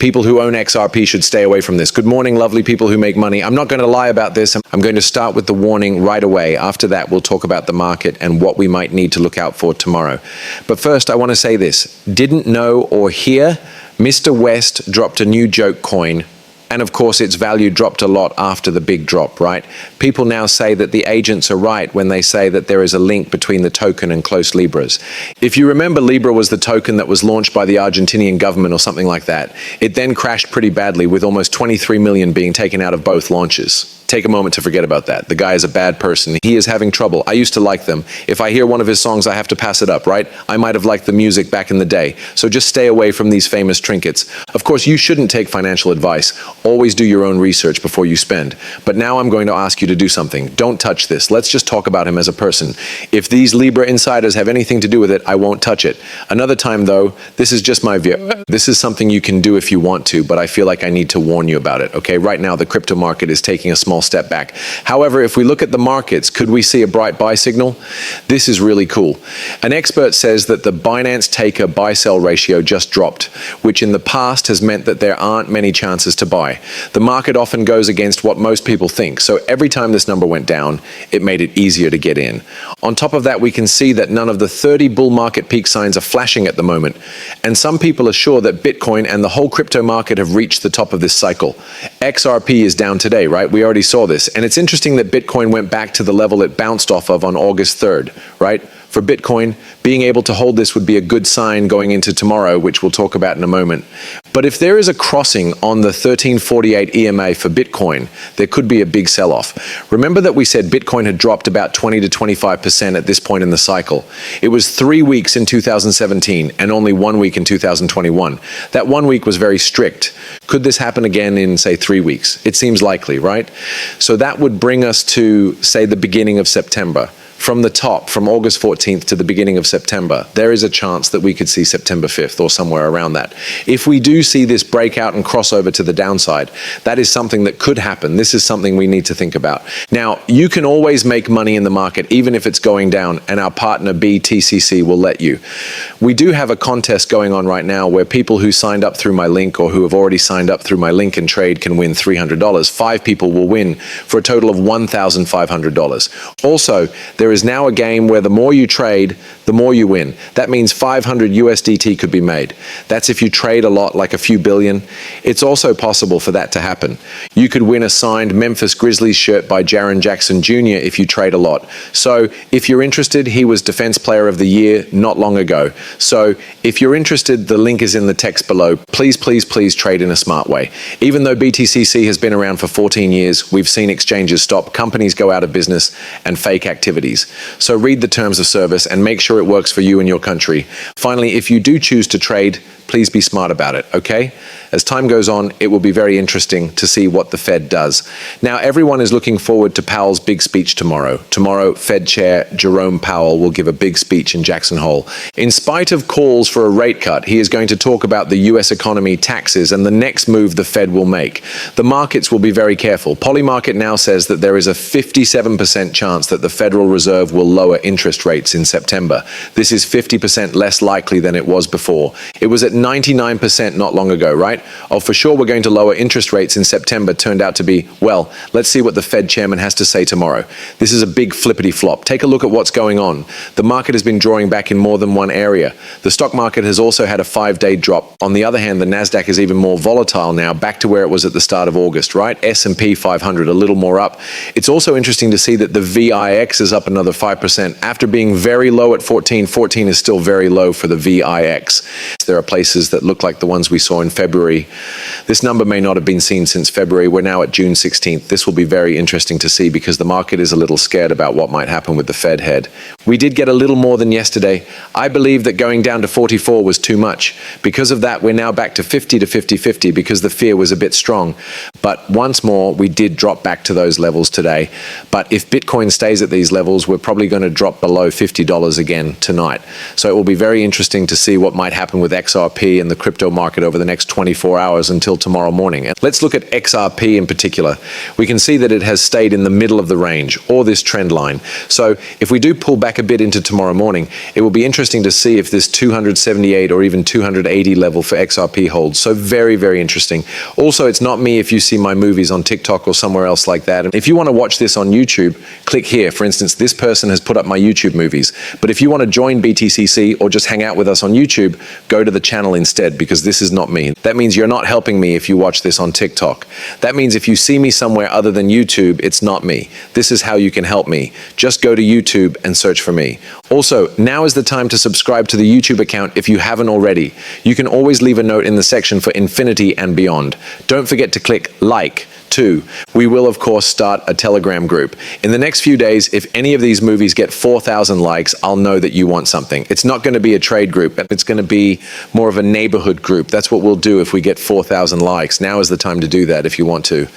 People who own XRP should stay away from this. Good morning, lovely people who make money. I'm not going to lie about this. I'm going to start with the warning right away. After that, we'll talk about the market and what we might need to look out for tomorrow. But first, I want to say this. Didn't know or hear, Mr. West dropped a new joke coin. And of course, its value dropped a lot after the big drop, right? People now say that the agents are right when they say that there is a link between the token and close Libras. If you remember, Libra was the token that was launched by the Argentinian government or something like that. It then crashed pretty badly with almost 23 million being taken out of both launches. Take a moment to forget about that. The guy is a bad person. He is having trouble. I used to like them. If I hear one of his songs, I have to pass it up, right? I might have liked the music back in the day. So just stay away from these famous trinkets. Of course, you shouldn't take financial advice. Always do your own research before you spend. But now I'm going to ask you to do something. Don't touch this. Let's just talk about him as a person. If these Libra insiders have anything to do with it, I won't touch it. Another time, though, this is just my view. This is something you can do if you want to, but I feel like I need to warn you about it, okay? Right now, the crypto market is taking a small step back. However, if we look at the markets, could we see a bright buy signal? This is really cool. An expert says that the Binance Taker buy-sell ratio just dropped, which in the past has meant that there aren't many chances to buy. The market often goes against what most people think, so every time this number went down, it made it easier to get in. On top of that, we can see that none of the 30 bull market peak signs are flashing at the moment, and some people are sure that Bitcoin and the whole crypto market have reached the top of this cycle. XRP is down today, right? We already saw this. And it's interesting that Bitcoin went back to the level it bounced off of on August 3rd, right? For Bitcoin, being able to hold this would be a good sign going into tomorrow, which we'll talk about in a moment. But if there is a crossing on the 1348 EMA for Bitcoin, there could be a big sell-off. Remember that we said Bitcoin had dropped about 20 to 25% at this point in the cycle. It was 3 weeks in 2017 and only 1 week in 2021. That 1 week was very strict. Could this happen again in, say, 3 weeks? It seems likely, right? So that would bring us to, say, the beginning of September. From the top, from August 14th to the beginning of September, there is a chance that we could see September 5th or somewhere around that. If we do see this breakout and crossover to the downside, that is something that could happen. This is something we need to think about. Now, you can always make money in the market, even if it's going down, and our partner BTCC will let you. We do have a contest going on right now where people who signed up through my link or who have already signed up through my link and trade can win $300. 5 people will win for a total of $1,500. Also, there is now a game where the more you trade, the more you win. That means 500 USDT could be made. That's if you trade a lot, like a few billion. It's also possible for that to happen. You could win a signed Memphis Grizzlies shirt by Jaren Jackson Jr. if you trade a lot. So if you're interested, he was Defense Player of the Year not long ago. So if you're interested, the link is in the text below. Please, please, please trade in a smart way. Even though BTCC has been around for 14 years, we've seen exchanges stop, companies go out of business, and fake activities. So read the terms of service and make sure it works for you and your country. Finally, if you do choose to trade, please be smart about it, okay? As time goes on, it will be very interesting to see what the Fed does. Now, everyone is looking forward to Powell's big speech tomorrow. Tomorrow, Fed Chair Jerome Powell will give a big speech in Jackson Hole. In spite of calls for a rate cut, he is going to talk about the US economy, taxes, and the next move the Fed will make. The markets will be very careful. Polymarket now says that there is a 57% chance that the Federal Reserve will lower interest rates in September. This is 50% less likely than it was before. It was at 99% not long ago, right? Oh, for sure we're going to lower interest rates in September turned out to be, well, let's see what the Fed chairman has to say tomorrow. This is a big flippity flop. Take a look at what's going on. The market has been drawing back in more than one area. The stock market has also had a 5-day drop. On the other hand, the Nasdaq is even more volatile now, back to where it was at the start of August, right? S&P 500 a little more up. It's also interesting to see that the VIX is up another 5%. After being very low at 14, 14 is still very low for the VIX. There are places that look like the ones we saw in February. This number may not have been seen since February. We're now at June 16th. This will be very interesting to see because the market is a little scared about what might happen with the Fed head. We did get a little more than yesterday. I believe that going down to 44 was too much. Because of that, we're now back to 50 to 50-50 because the fear was a bit strong. But once more, we did drop back to those levels today. But if Bitcoin stays at these levels, we're probably going to drop below $50 again tonight. So it will be very interesting to see what might happen with XRP and the crypto market over the next 24 hours until tomorrow morning. And let's look at XRP in particular. We can see that it has stayed in the middle of the range, or this trend line. So if we do pull back a bit into tomorrow morning, it will be interesting to see if this 278 or even 280 level for XRP holds. So very, very interesting. Also, it's not me if you see my movies on TikTok or somewhere else like that. And if you want to watch this on YouTube, click here. For instance, this person has put up my YouTube movies. But if you want to join BTCC or just hang out with us on YouTube, go to the channel instead, because this is not me. That means you're not helping me if you watch this on TikTok. That means if you see me somewhere other than YouTube, it's not me. This is how you can help me. Just go to YouTube and search for me. Also, now is the time to subscribe to the YouTube account if you haven't already. You can always leave a note in the section for infinity and beyond. Don't forget to click like. 2. We will, of course, start a Telegram group. In the next few days, if any of these movies get 4,000 likes, I'll know that you want something. It's not going to be a trade group. It's going to be more of a neighborhood group. That's what we'll do if we get 4,000 likes. Now is the time to do that if you want to.